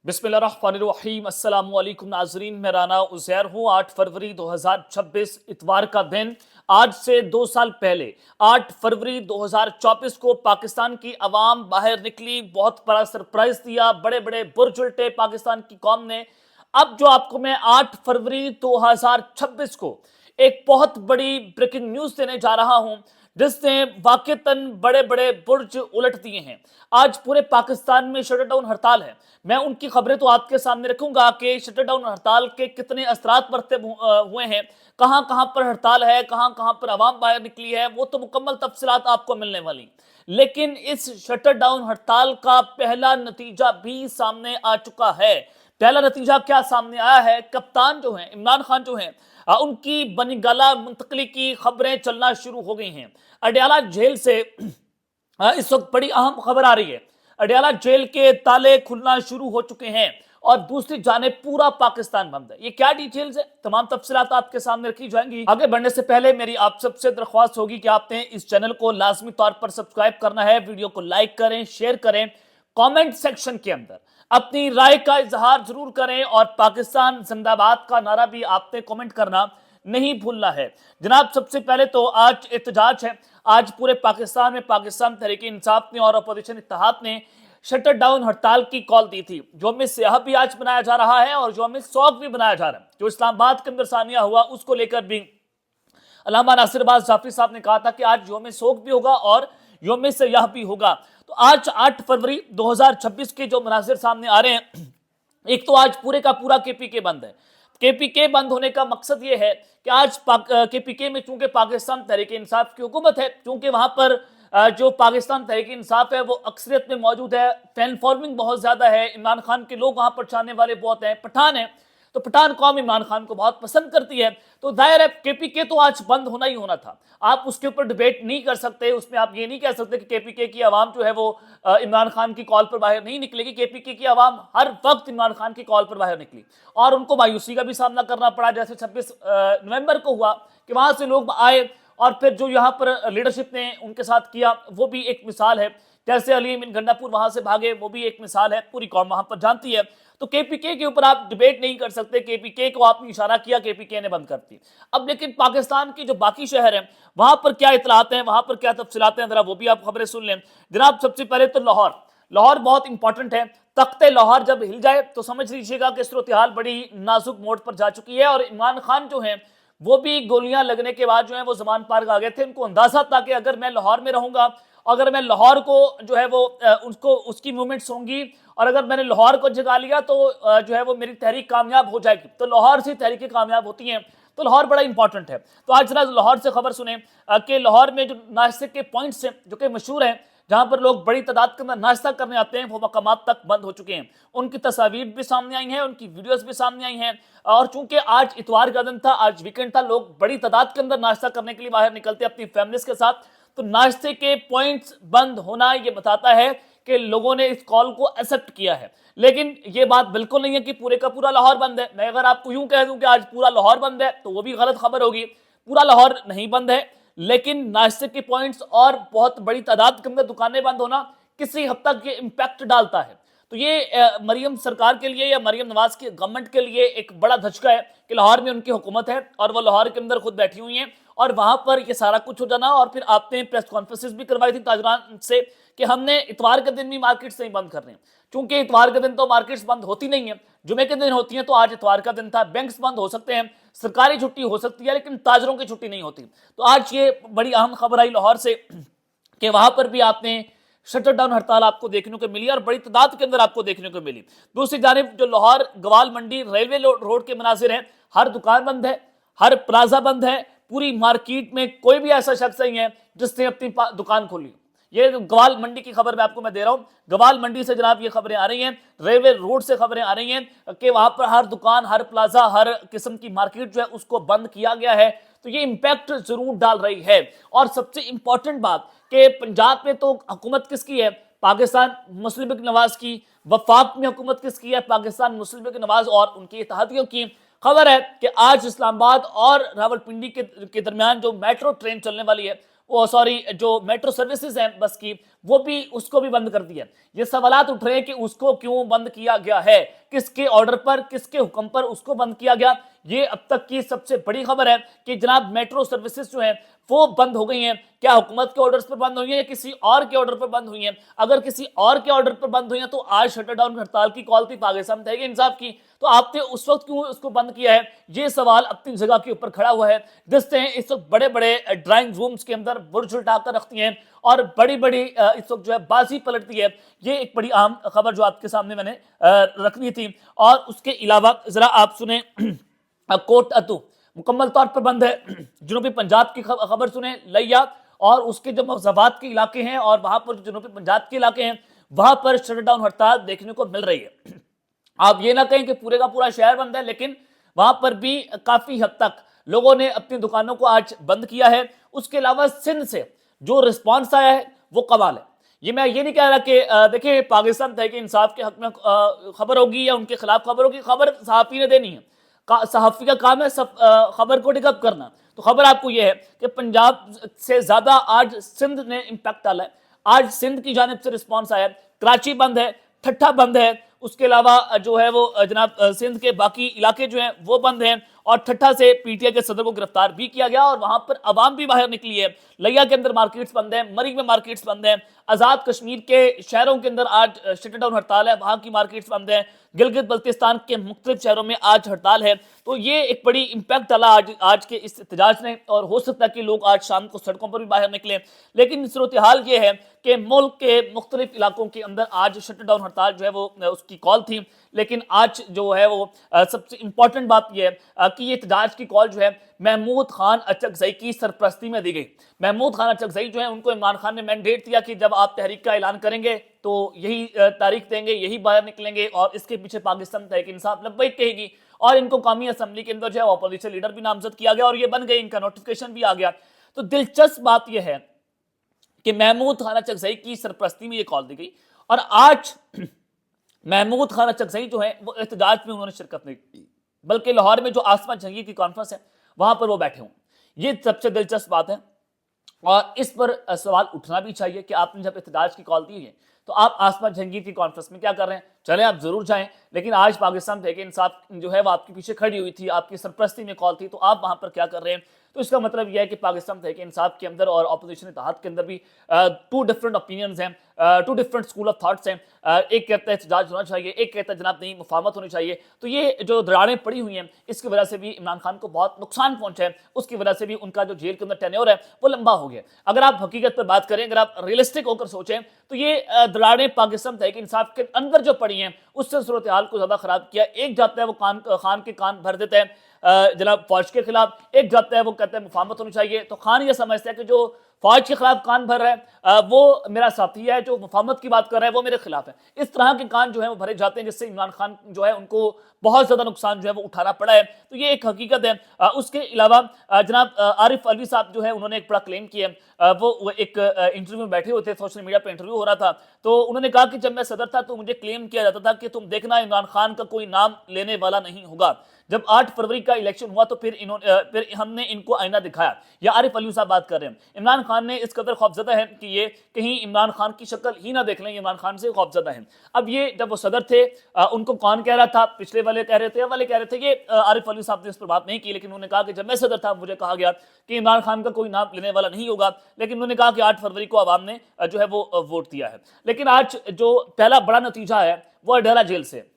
बिस्मिल्लाहिर्रहमानिर्रहीम। अस्सलाम वालेकुम नाजरीन, मैं राना उज़ैर हूँ। 8 फरवरी 2026 इतवार का दिन। आज से 2 साल पहले 8 फरवरी 2024 को पाकिस्तान की आवाम बाहर निकली, बहुत बड़ा सरप्राइज दिया, बड़े बड़े बुर्ज उल्टे पाकिस्तान की कौम ने। अब जो आपको मैं 8 फरवरी 2026 को एक बहुत बड़ी ब्रेकिंग न्यूज़ देने जा रहा हूँ, जिसने वाकईतन बड़े बड़े बुर्ज उलट दिए हैं। आज पूरे पाकिस्तान में शटर डाउन हड़ताल है। मैं उनकी खबरें तो आपके सामने रखूंगा कि शटर डाउन हड़ताल के कितने असरात मरतब हुए हैं, कहां कहां पर हड़ताल है, कहां कहां पर आवाम बाहर निकली है, वो तो मुकम्मल तफसीलात आपको मिलने वाली। लेकिन इस शटर डाउन हड़ताल का पहला नतीजा भी सामने आ चुका है। पहला नतीजा क्या सामने आया है? कप्तान जो हैं, इमरान खान जो हैं, उनकी बनीगाला मुंतकली की खबरें चलना शुरू हो गई हैं। अडयाला जेल से इस वक्त बड़ी अहम खबर आ रही है। अडयाला जेल के ताले खुलना शुरू हो चुके हैं और दूसरी जाने पूरा पाकिस्तान बंद है। ये क्या डिटेल्स है, तमाम तफसीलात आपके सामने रखी जाएंगी। आगे बढ़ने से पहले मेरी आप सबसे दरख्वास्त होगी कि आपने इस चैनल को लाजमी तौर पर सब्सक्राइब करना है, वीडियो को लाइक करें, शेयर करें, कमेंट सेक्शन के अंदर अपनी राय का इजहार जरूर करें और पाकिस्तान जिंदाबाद का नारा भी आपने कमेंट करना नहीं भूलना है। जनाब, सबसे पहले तो आज एहतजाज है। आज पूरे पाकिस्तान में पाकिस्तान तहरीक-ए-इंसाफ ने और अपोजिशन इत्तेहाद ने शटर डाउन हड़ताल की कॉल दी थी। यौम सियाह भी आज बनाया जा रहा है और यौम शौक भी बनाया जा रहा है। जो इस्लामाबाद के अंदर सानिया हुआ, उसको लेकर भी अल्लामा नासिर अब्बास जाफरी साहब ने कहा था कि आज यौम शौक भी होगा और यौम सियाह भी होगा। तो आज 8 फरवरी 2026 के जो मनाजिर सामने आ रहे हैं, एक तो आज पूरे का पूरा केपीके बंद है। केपीके बंद होने का मकसद ये है कि आज केपीके में चूंकि पाकिस्तान तहरीक इंसाफ की हुकूमत है, चूंकि वहां पर जो पाकिस्तान तहरीक इंसाफ है वो अक्सरियत में मौजूद है, फैन फॉलोइंग बहुत ज्यादा है, इमरान खान के लोग वहां पर चाहने वाले बहुत हैं, पठान है, तो पठान कौम इमरान खान को बहुत पसंद करती है। तो जाहिर है केपीके तो आज बंद होना ही होना था। आप उसके ऊपर डिबेट नहीं कर सकते, उसमें आप ये नहीं कह सकते कि केपीके की आवाम जो है वो इमरान खान की कॉल पर बाहर नहीं निकलेगी। केपीके की आवाम हर वक्त इमरान खान की कॉल पर बाहर निकली और उनको मायूसी का भी सामना करना पड़ा, जैसे 26 नवंबर को हुआ कि वहां से लोग आए और फिर जो यहाँ पर लीडरशिप ने उनके साथ किया वो भी एक मिसाल है। जैसे अली बिन गंडापुर वहां से भागे, वो भी एक मिसाल है, पूरी कौम वहां पर जानती है। तो केपीके के ऊपर आप डिबेट नहीं कर सकते। केपीके को आपने इशारा किया, केपीके ने बंद कर दी। अब लेकिन पाकिस्तान की जो बाकी शहर हैं वहां पर क्या इतलात हैं, वहां पर क्या तफसीलात हैं, जरा वो भी आप खबरें सुन लें। जनाब, सबसे पहले तो लाहौर बहुत इंपॉर्टेंट है। तख्ते लाहौर जब हिल जाए तो समझ लीजिएगा कि सूरत हाल बड़ी नाजुक मोड़ पर जा चुकी है और इमरान खान जो है वो भी गोलियां लगने के बाद जो है वो जमान पार्क आ गए थे। उनको अंदाजा था कि अगर मैं लाहौर में रहूंगा, अगर मैं लाहौर को जो है वो उसको उसकी मूवमेंट्स होंगी और अगर मैंने लाहौर को जगा लिया तो जो है वो मेरी तहरीक कामयाब हो जाएगी। तो लाहौर से तहरीकें कामयाब होती हैं, तो लाहौर बड़ा इंपॉर्टेंट है। तो आज जरा लाहौर से खबर सुने कि लाहौर में जो नाश्ते के पॉइंट्स हैं जो कि मशहूर हैं, जहां पर लोग बड़ी तादाद के अंदर नाश्ता करने आते हैं, वो मकामात तक बंद हो चुके हैं। उनकी तस्वीर भी सामने आई हैं, उनकी वीडियोस भी सामने आई हैं। और चूंकि आज इतवार का दिन था, आज वीकेंड था, लोग बड़ी तादाद के अंदर नाश्ता करने के लिए बाहर निकलते अपनी फैमिलीज के साथ। तो नाश्ते के पॉइंट्स बंद होना ये बताता है कि लोगों ने इस कॉल को एक्सेप्ट किया है। लेकिन ये बात बिल्कुल नहीं है कि पूरे का पूरा लाहौर बंद है। मैं अगर आपको यूं कह दूं कि आज पूरा लाहौर बंद है तो वो भी गलत खबर होगी। पूरा लाहौर नहीं बंद है, लेकिन नाश्ते के पॉइंट्स और बहुत बड़ी तादाद के अंदर दुकानें बंद होना किसी हद तक ये इम्पैक्ट डालता है। तो ये मरियम सरकार के लिए या मरियम नवाज की गवर्नमेंट के लिए एक बड़ा धचका है कि लाहौर में उनकी हुकूमत है और वो लाहौर के अंदर खुद बैठी हुई हैं और वहां पर ये सारा कुछ हो जाना। और फिर आपने प्रेस कॉन्फ्रेंसेस भी करवाई थी ताजरान से कि हमने इतवार के दिन भी मार्केट्स नहीं बंद करने, चूंकि इतवार के दिन तो मार्केट्स बंद होती नहीं है, जुमे के दिन होती हैं। तो आज इतवार का दिन था, बैंक्स बंद हो सकते हैं, सरकारी छुट्टी हो सकती है, लेकिन ताजरों की छुट्टी नहीं होती। तो आज ये बड़ी अहम खबर आई लाहौर से कि वहां पर भी आपने शटर डाउन हड़ताल आपको देखने को मिली और बड़ी तादाद के अंदर आपको देखने को मिली। दूसरी जानिब जो लाहौर गवाल मंडी रेलवे रोड के मनाजिर हैं, हर दुकान बंद है, हर प्लाजा बंद है, पूरी मार्केट में कोई भी ऐसा शख्स नहीं है जिसने अपनी दुकान खोली। ये गवाल मंडी की खबर मैं दे रहा हूं। गवाल मंडी से जनाब ये खबरें आ रही हैं, रेलवे रोड से खबरें आ रही हैं कि वहां पर हर दुकान, हर प्लाजा, हर किस्म की मार्केट जो है उसको बंद किया गया है। तो ये इंपैक्ट जरूर डाल रही है। और सबसे इंपॉर्टेंट बात कि पंजाब में तो हुकूमत किसकी है? पाकिस्तान मुस्लिम लीग नवाज की। वफाक में हुकूमत किसकी है? पाकिस्तान मुस्लिम लीग नवाज और उनके इत्तेहादियों की। खबर है कि आज इस्लामाबाद और रावलपिंडी के दरमियान जो मेट्रो ट्रेन चलने वाली है वो सॉरी जो मेट्रो सर्विसेज हैं बस की, वो भी उसको भी बंद कर दिया। ये सवालात उठ रहे हैं कि उसको क्यों बंद किया गया है, किसके ऑर्डर पर, किसके हुक्म पर उसको बंद किया गया। ये अब तक की सबसे बड़ी खबर है कि जनाब मेट्रो सर्विसेज जो है वो बंद हो गई हैं। क्या हुकूमत के ऑर्डर्स पर बंद हुई है या किसी और के ऑर्डर पर बंद हुई हैं? अगर किसी और के ऑर्डर पर बंद हुई हैं तो आज शटर डाउन हड़ताल की कॉल थी पाकिस्तान तहरीक इंसाफ की, तो आपने उस वक्त क्यों उसको बंद किया है? ये सवाल अपनी जगह के ऊपर खड़ा हुआ है। देखते हैं इस वक्त बड़े बड़े ड्राइंग रूम्स के अंदर बुर्ज उठाकर रखती हैं और बड़ी बड़ी इस वक्त जो है बाजी पलटती है। ये एक बड़ी अहम खबर जो आपके सामने मैंने रखनी थी। और उसके अलावा जरा आप सुने कोट अतु मुकम्मल तौर पर बंद है। जनूबी पंजाब की खबर सुने, लिया और उसके जो मज़ाबात के इलाके हैं और वहां पर जनूबी पंजाब के इलाके हैं वहां पर शटडाउन हड़ताल देखने को मिल रही है। आप ये ना कहें कि पूरे का पूरा शहर बंद है, लेकिन वहां पर भी काफी हद तक लोगों ने अपनी दुकानों को आज बंद किया है। उसके अलावा सिंध से जो रिस्पांस आया है वो कमाल है। ये मैं ये नहीं कह रहा कि देखिए पाकिस्तान तहरीक इंसाफ के हक में खबर होगी या उनके खिलाफ खबर होगी, खबर सहाफ़ी ने देनी है। सहाफ़ी का काम है सब खबर को टिकअप करना। तो खबर आपको यह है कि पंजाब से ज्यादा आज सिंध ने इम्पैक्ट डाला है। आज सिंध की जानिब से रिस्पांस आया है। कराची बंद है, ठट्ठा बंद है, उसके अलावा जो है वो जनाब सिंध के बाकी इलाके जो हैं वो बंद हैं। और ठट्ठा से पीटीआई के सदर को गिरफ्तार भी किया गया और वहां पर अवाम भी बाहर निकली है। लिया के अंदर मार्केट्स बंद है, मरी में मार्केट्स बंद है, आजाद कश्मीर के शहरों के अंदर आज शटडाउन हड़ताल है, वहां की मार्केट्स बंद है, गिलगित बल्तिस्तान के मुख्तलिफ शहरों में आज हड़ताल है। तो ये एक बड़ी इम्पैक्ट डाला आज के इस एहतजाज ने और हो सकता है कि लोग आज शाम को सड़कों पर भी बाहर निकले। लेकिन सूरत हाल ये है कि मुल्क के मुख्तलिफ इलाकों के अंदर आज शटडाउन हड़ताल जो है वो उसकी कॉल थी। लेकिन आज जो है वो सबसे इंपॉर्टेंट बात यह है कि ये एहतजाज की कॉल जो है महमूद खान अचकजई की सरपरस्ती में दी गई। महमूद खान अचकजई जो है उनको इमरान खान ने मैंडेट दिया कि जब आप तहरीक का ऐलान करेंगे तो यही तारीख देंगे, यही बाहर निकलेंगे और इसके पीछे पाकिस्तान तहरीक इंसाफ लब्बैक कहेगी। और इनको कौमी असम्बली के अंदर जो है अपोजिशन लीडर भी नामजद किया गया और ये बन गए, इनका नोटिफिकेशन भी आ गया। तो दिलचस्प बात यह है कि महमूद खान अचकजई की सरपरस्ती में ये कॉल दी गई और आज महमूद खान अचकजई जो है वो एहतजाज में उन्होंने शिरकत नहीं की, बल्कि लाहौर में जो आसमा जंगीर की कॉन्फ्रेंस है वहां पर वो बैठे हों। ये सबसे दिलचस्प बात है और इस पर सवाल उठना भी चाहिए कि आपने जब एहतजाज की कॉल दी है तो आप आसमा जंगीर की कॉन्फ्रेंस में क्या कर रहे हैं? चले आप जरूर जाएं, लेकिन आज पाकिस्तान तहरीक इंसाफ जो है वो आपके पीछे खड़ी हुई थी, आपकी सरपरस्ती में कॉल थी, तो आप वहां पर क्या कर रहे हैं? तो इसका मतलब यह है कि पाकिस्तान तहरीक इंसाफ के अंदर और अपोजिशन इत्तेहाद के अंदर भी टू डिफरेंट ओपिनियंस हैं, two different school of thoughts हैं। एक कहता है एहतजाज होना चाहिए, एक कहता है जनाब नहीं मुफाहमत होनी चाहिए। तो ये जो दरारें पड़ी हुई हैं इसकी वजह से भी इमरान खान को बहुत नुकसान पहुंचा है, उसकी वजह से भी उनका जो जेल के अंदर टेन्योर है वो लंबा हो गया। अगर आप हकीकत पर बात करें, अगर आप रियलिस्टिक होकर सोचें तो ये दरारें पाकिस्तान तहरीक इंसाफ के अंदर जो पड़ी हैं उससे सूरत हाल को ज्यादा खराब किया। एक जाता है वो खान के कान भर देता है जनाब फौज के खिलाफ, एक जाता है वो कहता है मुफाहमत होनी चाहिए। तो खान ये समझता है कि जो फौज के खिलाफ कान भर रहा है वो मेरा साथी है, जो मुफाहमत की बात कर रहा है वो मेरे खिलाफ है। इस तरह के कान जो है वो भरे जाते हैं जिससे इमरान खान जो है उनको बहुत ज्यादा नुकसान जो है वो उठाना पड़ा है। तो ये एक हकीकत है। उसके अलावा जनाब आरिफ अलवी साहब जो है उन्होंने एक बड़ा क्लेम किया। वो एक इंटरव्यू में बैठे हुए थे, सोशल मीडिया पर इंटरव्यू हो रहा था, तो उन्होंने कहा कि जब मैं सदर था तो मुझे क्लेम किया जाता था कि तुम देखना इमरान खान का कोई नाम लेने वाला नहीं होगा। जब 8 फरवरी का इलेक्शन हुआ तो फिर हमने इनको आईना दिखाया। या आरिफ अलवी साहब बात कर रहे हैं। इमरान खान ने इस कदर खौफजदा है कि ये कहीं इमरान खान की शक्ल ही ना देख लें, इमरान खान से खौफजदा है। अब ये जब वो सदर थे उनको कौन कह रहा था? पिछले वाले कह रहे थे, वाले कह रहे थे। ये आरिफ अलवी साहब ने इस पर बात नहीं की, लेकिन उन्होंने कहा कि जब मैं सदर था मुझे कहा गया कि इमरान खान का कोई नाम लेने वाला नहीं होगा, लेकिन उन्होंने कहा कि 8 फरवरी को आवाम ने जो है वो वोट दिया है। लेकिन आज जो पहला बड़ा नतीजा है वो अडयाला जेल से।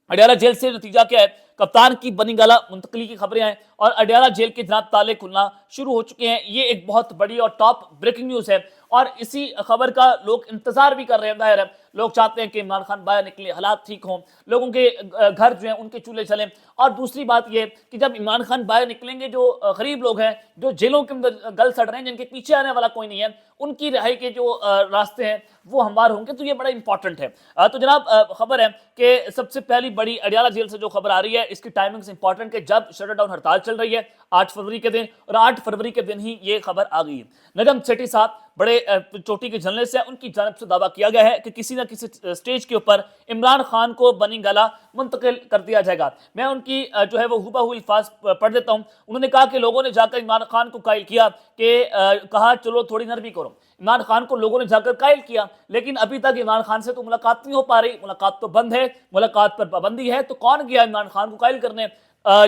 अडयाला जेल से नतीजा क्या है? कप्तान की बनी गला मुंतकली की खबरें हैं और अडयाला जेल के जनाब ताले खुलना शुरू हो चुके हैं। ये एक बहुत बड़ी और टॉप ब्रेकिंग न्यूज है और इसी खबर का लोग इंतजार भी कर रहे हैं। जाहिर है लोग चाहते हैं कि इमरान खान बाहर निकले, हालात ठीक हों, लोगों के घर जो हैं उनके चूल्हे चलें। और दूसरी बात यह कि जब इमरान खान बाहर निकलेंगे, जो गरीब लोग हैं जो जेलों के अंदर गल सड़ रहे हैं, जिनके पीछे आने वाला कोई नहीं है, उनकी रिहाई के जो रास्ते हैं वो हमवार होंगे। तो ये बड़ा इंपॉर्टेंट है। तो जनाब खबर है कि सबसे पहली बड़ी अडयाला जेल से जो खबर आ रही है इसकी टाइमिंग इंपॉर्टेंट है जब शटर डाउन हड़ताल चल रही है 8 फरवरी के दिन, और 8 फरवरी के दिन ही ये खबर आ गई है। नजम सेठी साहब بڑے چوٹی کے جھلنے سے ان کی جانب سے دعویٰ کیا گیا ہے کہ کسی نہ کسی سٹیج کے اوپر عمران خان کو بنی گالہ منتقل کر دیا جائے گا۔ میں ان کی جو ہے وہ ہبہ الفاظ پڑھ دیتا ہوں۔ انہوں نے کہا کہ لوگوں نے جا کر عمران خان کو قائل کیا کہ کہا چلو تھوڑی نرمی کرو۔ عمران خان کو لوگوں نے جا کر قائل کیا، لیکن ابھی تک عمران خان سے تو ملاقات نہیں ہو پا رہی، ملاقات تو بند ہے، ملاقات پر پابندی ہے۔ تو کون گیا عمران خان کو قائل کرنے؟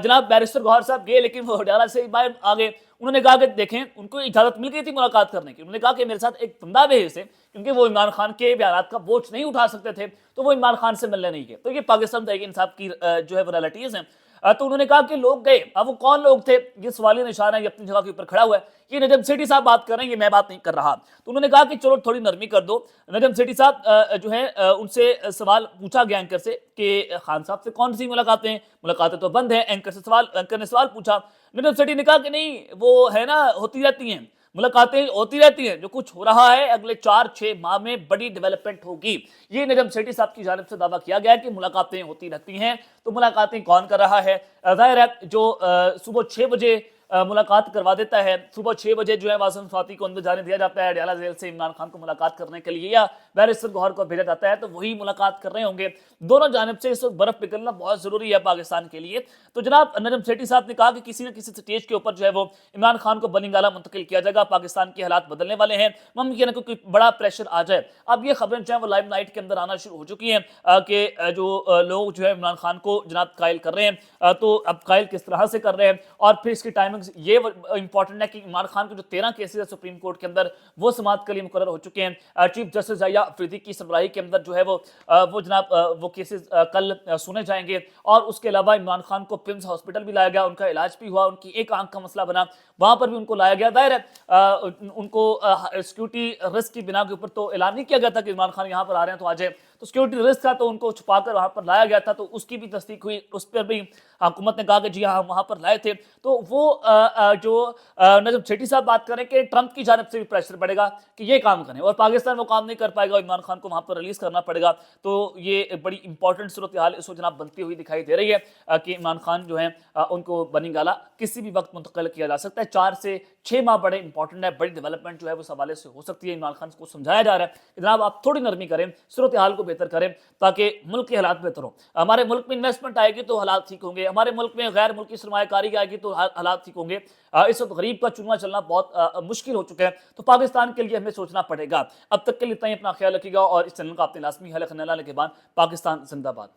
جناب بیرسٹر گوہر صاحب گئے، لیکن وہ ڈیالہ سے باہر آ گئے۔ انہوں نے کہا کہ دیکھیں ان کو اجازت مل گئی تھی ملاقات کرنے کی۔ انہوں نے کہا کہ میرے ساتھ ایک بندہ بھیج دیں، کیونکہ وہ عمران خان کے بیانات کا بوجھ نہیں اٹھا سکتے تھے، تو وہ عمران خان سے ملنے نہیں گئے۔ تو یہ پاکستان تحریک انصاف کی جو ہے وہ ریالٹیز ہیں۔ تو انہوں نے کہا کہ لوگ گئے، اب وہ کون لوگ تھے یہ سوالیہ نشان ہے، یہ اپنی جگہ کے اوپر کھڑا ہوا ہے۔ یہ نجم سیٹھی صاحب بات کر رہے ہیں، یہ میں بات نہیں کر رہا۔ تو انہوں نے کہا کہ چلو تھوڑی نرمی کر دو۔ نجم سیٹھی صاحب جو ہے ان سے سوال پوچھا گیا اینکر سے کہ خان صاحب سے کون سی ملاقاتیں؟ ملاقاتیں تو بند ہیں۔ اینکر نے سوال پوچھا، نجم سیٹھی نے کہا کہ نہیں وہ ہے نا ہوتی رہتی ہیں، ملاقاتیں ہوتی رہتی ہیں، جو کچھ ہو رہا ہے اگلے 4-6 ماہ میں بڑی ڈیولپمنٹ ہوگی۔ یہ نجم سیٹھی صاحب کی جانب سے دعویٰ کیا گیا کہ ملاقاتیں ہوتی رہتی ہیں۔ تو ملاقاتیں کون کر رہا ہے؟ ظاہر ہے جو صبح 6 بجے ملاقات کروا دیتا ہے، صبح 6 بجے جو ہے واسم فاتی کو اندر جانے دیا جاتا ہے ڈیالہ جیل سے عمران خان کو ملاقات کرنے کے لیے، یا بیرسٹر گوہر کو بھیجا جاتا ہے، تو وہی ملاقات کر رہے ہوں گے۔ دونوں جانب سے اس وقت برف پگھلنا بہت ضروری ہے پاکستان کے لیے۔ تو جناب نجم سیٹھی صاحب نے کہا کہ کسی نہ کسی سٹیج کے اوپر جو ہے وہ عمران خان کو بنی گالہ منتقل کیا جائے گا۔ پاکستان کے حالات بدلنے والے ہیں، ممکن ہے کہ کوئی بڑا پریشر آ جائے۔ اب یہ خبریں جو ہیں وہ لائم لائٹ کے اندر آنا شروع ہو چکی ہیں کہ جو لوگ جو ہے عمران خان کو جناب قائل کر رہے ہیں، تو اب قائل کس طرح سے کر رہے ہیں، اور پھر اس کی ٹائمنگ یہ امپورٹنٹ ہے کہ عمران خان کے جو 13 کیسز ہے سپریم کورٹ کے اندر وہ سماعت کے لیے مقرر ہو چکے ہیں۔ چیف جسٹس ضیاء افریدی کی سربراہی کے اندر جو ہے وہ جناب وہ کیسز کل سنے جائیں گے۔ اور اس کے علاوہ عمران خان کو پمز ہاسپٹل بھی لایا گیا، ان کا علاج بھی ہوا، ان کی ایک آنکھ کا مسئلہ بنا، وہاں پر بھی ان کو لایا گیا۔ ظاہر ہے ان کو سیکیورٹی رسک کی بنا کے اوپر تو اعلان نہیں کیا گیا تھا کہ عمران خان یہاں پر آ رہے ہیں تو آ جائے، تو سیکیورٹی رسک تھا تو ان کو چھپا کر وہاں پر لایا گیا تھا، تو اس کی بھی تصدیق ہوئی، اس پر بھی حکومت نے کہا کہ جی ہاں ہم وہاں پر لائے تھے۔ تو وہ جو نجم سیٹھی صاحب بات کریں کہ ٹرمپ کی جانب سے بھی پریشر پڑے گا کہ یہ کام کریں، اور پاکستان وہ کام نہیں کر پائے گا، عمران خان کو وہاں پر ریلیز کرنا پڑے گا۔ تو یہ بڑی امپورٹنٹ صورتحال اس وقت جناب بنتی ہوئی دکھائی دے رہی ہے کہ عمران خان جو ہیں ان کو بنی گالہ کسی بھی وقت منتقل کیا جا سکتا ہے۔ 4 سے 6 ماہ بڑے امپورٹنٹ ہے، بڑی ڈیولپمنٹ جو ہے وہ اس حوالے سے ہو سکتی ہے۔ عمران خان کو سمجھایا جا رہا ہے کہ جناب آپ تھوڑی نرمی کریں، صورتحال کو بہتر کریں تاکہ ملک کے حالات بہتر ہوں۔ ہمارے ملک میں انویسٹمنٹ آئے گی تو حالات ٹھیک ہوں گے، ہمارے ملک میں غیر ملکی سرمایہ کاری آئے گی تو حالات ٹھیک ہوں گے۔ اس وقت غریب کا چننا چلنا بہت مشکل ہو چکا ہے، تو پاکستان کے لیے ہمیں سوچنا پڑے گا۔ اب تک کے لیے اتنا ہی، اپنا خیال رکھیے گا، اور اس چینل کا اپنے لازمی حل خنالہ کے بعد پاکستان زندہ باد۔